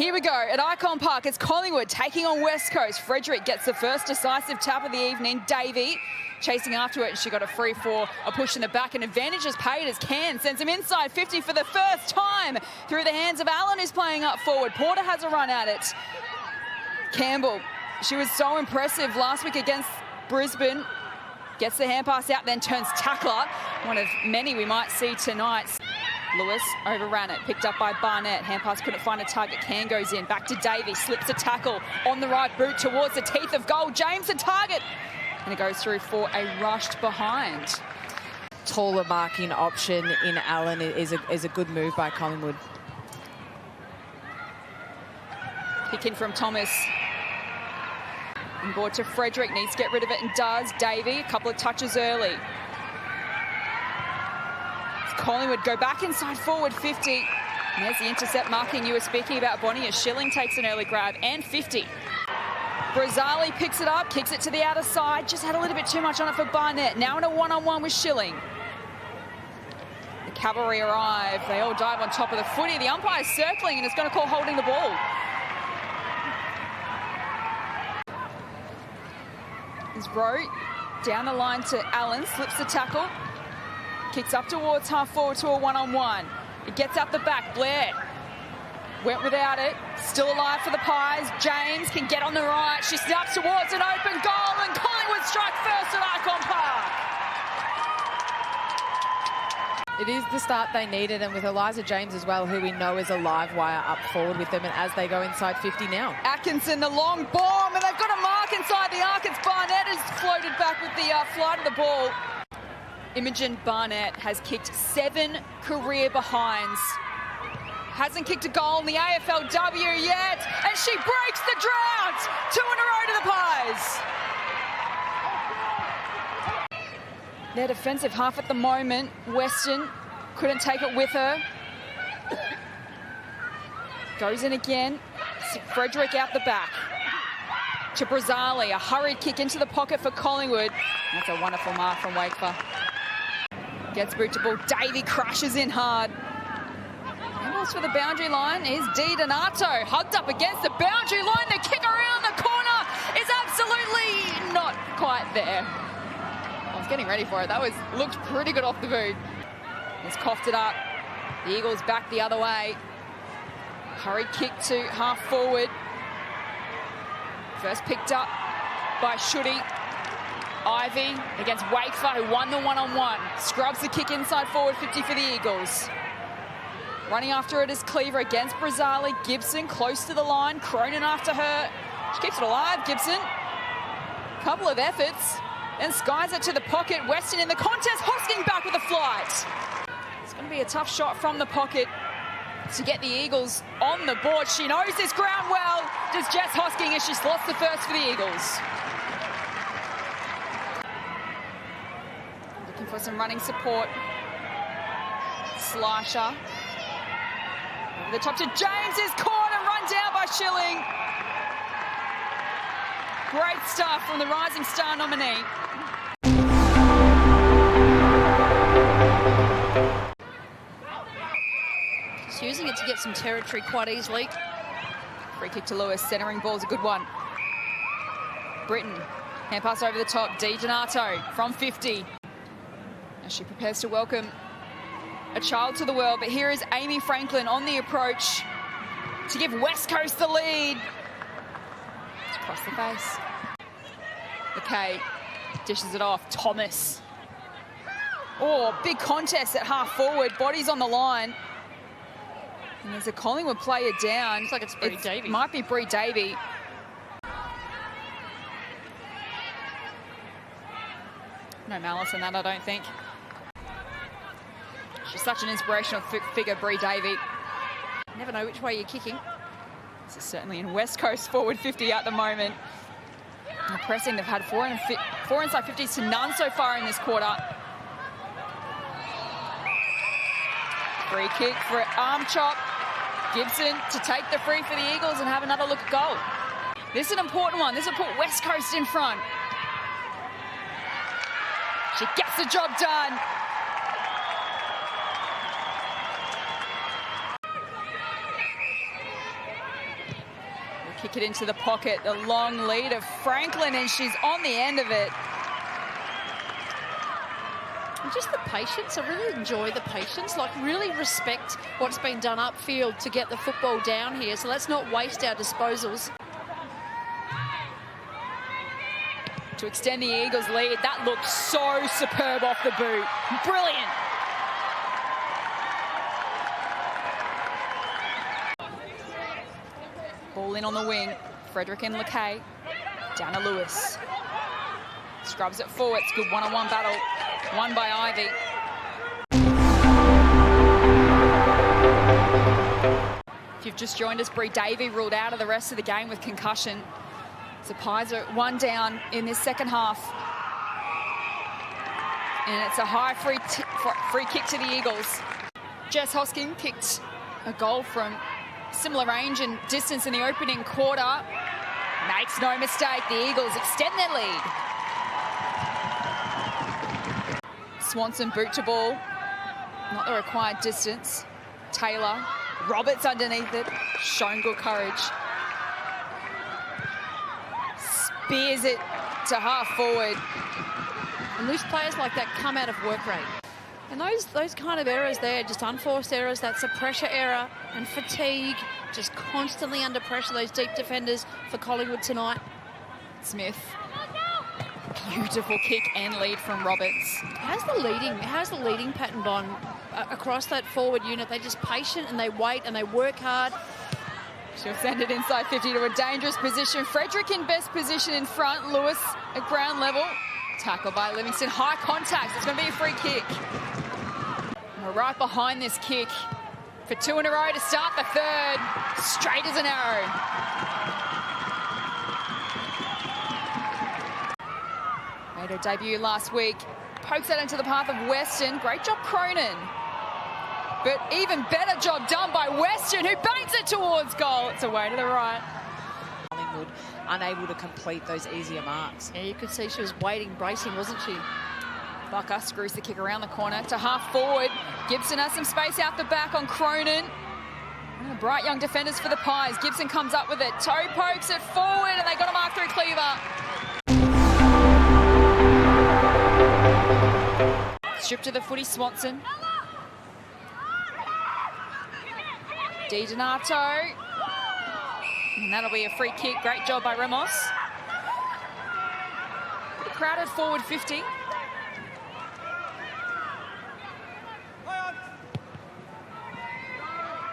Here we go at Icon Park. It's Collingwood taking on West Coast. Frederick gets the first decisive tap of the evening. Davey chasing after it, and she got a free for a push in the back, and advantage is paid as Cairn sends him inside 50 for the first time through the hands of Allen, who's playing up forward. Porter has a run at it. Campbell, she was so impressive last week against Brisbane. Gets the hand pass out, then turns tackler. One of many we might see tonight. Lewis overran it, picked up by Barnett. Hand pass couldn't find a target. Cairn goes in, back to Davey, slips a tackle on the right boot towards the teeth of goal. James the target, and it goes through for a rushed behind. Taller marking option in Allen is a good move by Collingwood. Kick in from Thomas. On board to Frederick, needs to get rid of it and does. Davey, a couple of touches early. Collingwood go back inside forward 50. And there's the intercept marking you were speaking about, Bonnie, as Schilling takes an early grab and 50. Brazali picks it up, kicks it to the outer side. Just had a little bit too much on it for Barnett. Now in a one-on-one with Schilling. The cavalry arrive. They all dive on top of the footy. The umpire's circling and is going to call holding the ball. Is Rowe down the line to Allen, slips the tackle. Kicks up towards half forward to a one-on-one. It gets out the back. Blair went without it. Still alive for the Pies. James can get on the right. She snaps towards an open goal, and Collingwood strike first at Icon Park. It is the start they needed, and with Eliza James as well, who we know is a live wire up forward with them, and as they go inside 50 now. Atkinson, the long bomb, and they've got a mark inside the arc. It's Barnett has floated back with the flight of the ball. Imogen Barnett has kicked 7 career behinds. Hasn't kicked a goal in the AFLW yet, and she breaks the drought. 2 in a row to the Pies. Their defensive half at the moment, Weston couldn't take it with her. Goes in again. Frederick out the back. To Brazali, a hurried kick into the pocket for Collingwood. That's a wonderful mark from Wakefer. Gets boot to ball. Davey crashes in hard. Handballs for the boundary line is Di Donato. Hugged up against the boundary line. The kick around the corner is absolutely not quite there. I was getting ready for it. That looked pretty good off the boot. He's coughed it up. The Eagles back the other way. Hurried kick to half forward. First picked up by Schutte. Ivy against Wakefer, who won the one-on-one. Scrubs the kick inside forward 50 for the Eagles. Running after it is Cleaver against Brazali. Gibson close to the line. Cronin after her. She keeps it alive, Gibson. Couple of efforts. Then skies it to the pocket. Weston in the contest. Hosking back with a flight. It's going to be a tough shot from the pocket to get the Eagles on the board. She knows this ground well. Does Jess Hosking as she's lost the first for the Eagles. Looking for some running support. Slasher. Over the top to James, is caught and run down by Schilling. Great stuff from the Rising Star nominee. She's using it to get some territory quite easily. Free kick to Lewis, centering ball's a good one. Britton, hand pass over the top. Di Donato from 50. As she prepares to welcome a child to the world, but here is Amy Franklin on the approach to give West Coast the lead. It's across the face. McKay dishes it off. Thomas. Oh, big contest at half forward. Bodies on the line. And there's a Collingwood player down. Looks like it's Bree Davey. Might be Bree Davey. No malice in that, I don't think. She's such an inspirational figure, Bree Davey. Never know which way you're kicking. This is certainly in West Coast forward 50 at the moment. And pressing, they've had four inside 50s to none so far in this quarter. Free kick for an arm chop. Gibson to take the free for the Eagles and have another look at goal. This is an important one. This will put West Coast in front. She gets the job done. Kick it into the pocket. The long lead of Franklin, and she's on the end of it. And just the patience. I really enjoy the patience. Like, really respect what's been done upfield to get the football down here. So let's not waste our disposals. To extend the Eagles' lead. That looked so superb off the boot. Brilliant. Ball in on the wing. Frederick and Lakay. Down to Lewis. Scrubs it forward. It's good one-on-one battle. Won by Ivy. If you've just joined us, Bree Davey ruled out of the rest of the game with concussion. So Pies are one down in this second half. And it's a high free kick to the Eagles. Jess Hosking kicked a goal from similar range and distance in the opening quarter. Makes no mistake, the Eagles extend their lead. Swanson boot to ball. Not the required distance. Taylor. Roberts underneath it. Shown good courage. Spears it to half forward. And loose players like that come out of work rate. And those kind of errors there, just unforced errors, that's a pressure error and fatigue, just constantly under pressure, those deep defenders for Collingwood tonight. Smith. Beautiful kick and lead from Roberts. How's the leading pattern, Bon, across that forward unit? They're just patient and they wait and they work hard. She'll send it inside 50 to a dangerous position. Frederick in best position in front. Lewis at ground level. Tackle by Livingston. High contact. It's going to be a free kick. We're right behind this kick for two in a row to start the third. Straight as an arrow. Made her debut last week. Pokes that into the path of Weston. Great job, Cronin. But even better job done by Weston, who bangs it towards goal. It's away to the right. Collingwood unable to complete those easier marks. Yeah, you could see she was waiting, bracing, wasn't she? Bucker screws the kick around the corner to half forward. Gibson has some space out the back on Cronin. One of the bright young defenders for the Pies. Gibson comes up with it. Toe pokes it forward, and they got to mark through Cleaver. Strip to the footy, Swanson. Di Donato. And that'll be a free kick. Great job by Ramos. Pretty crowded forward 50.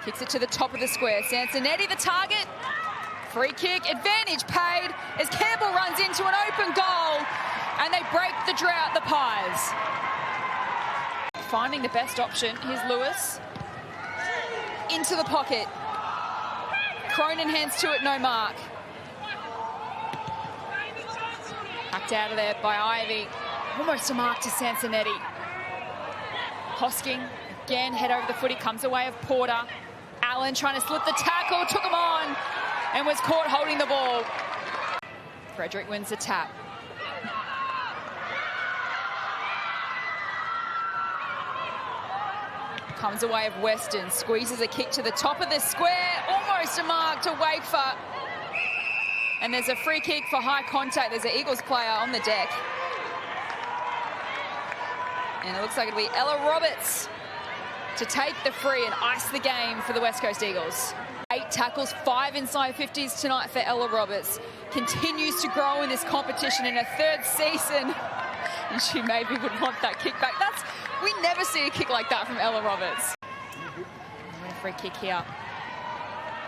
Kicks it to the top of the square. Sansonetti the target. Free kick. Advantage paid as Campbell runs into an open goal. And they break the drought, the Pies. Finding the best option. Here's Lewis. Into the pocket. Cronin hands to it, no mark. Hacked out of there by Ivy. Almost a mark to Sansonetti. Hosking, again, head over the footy, comes away of Porter. Allen trying to slip the tackle, took him on, and was caught holding the ball. Frederick wins the tap. Comes away of Weston, squeezes a kick to the top of the square, almost a mark to Wakefer. And there's a free kick for high contact. There's an Eagles player on the deck. And it looks like it'll be Ella Roberts to take the free and ice the game for the West Coast Eagles. 8 tackles, 5 inside 50s tonight for Ella Roberts. Continues to grow in this competition in her 3rd season. And she maybe would want that kick back. We never see a kick like that from Ella Roberts. And a free kick here.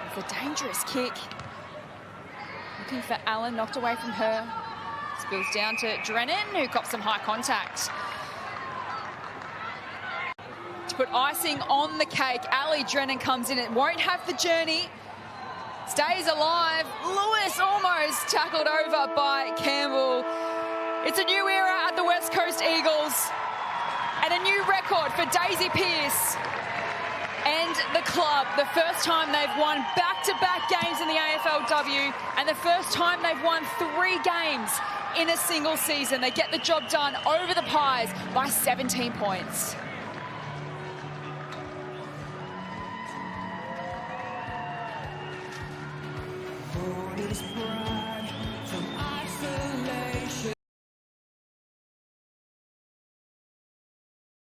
It's a dangerous kick. Looking for Allen, knocked away from her. Spills down to Drennan, who got some high contact. To put icing on the cake, Ali Drennan comes in. It won't have the journey. Stays alive. Lewis almost tackled over by Campbell. It's a new era at the West Coast Eagles. And a new record for Daisy Pearce and the club. The first time they've won back-to-back games in the AFLW and the first time they've won 3 games in a single season. They get the job done over the Pies by 17 points. For is proud.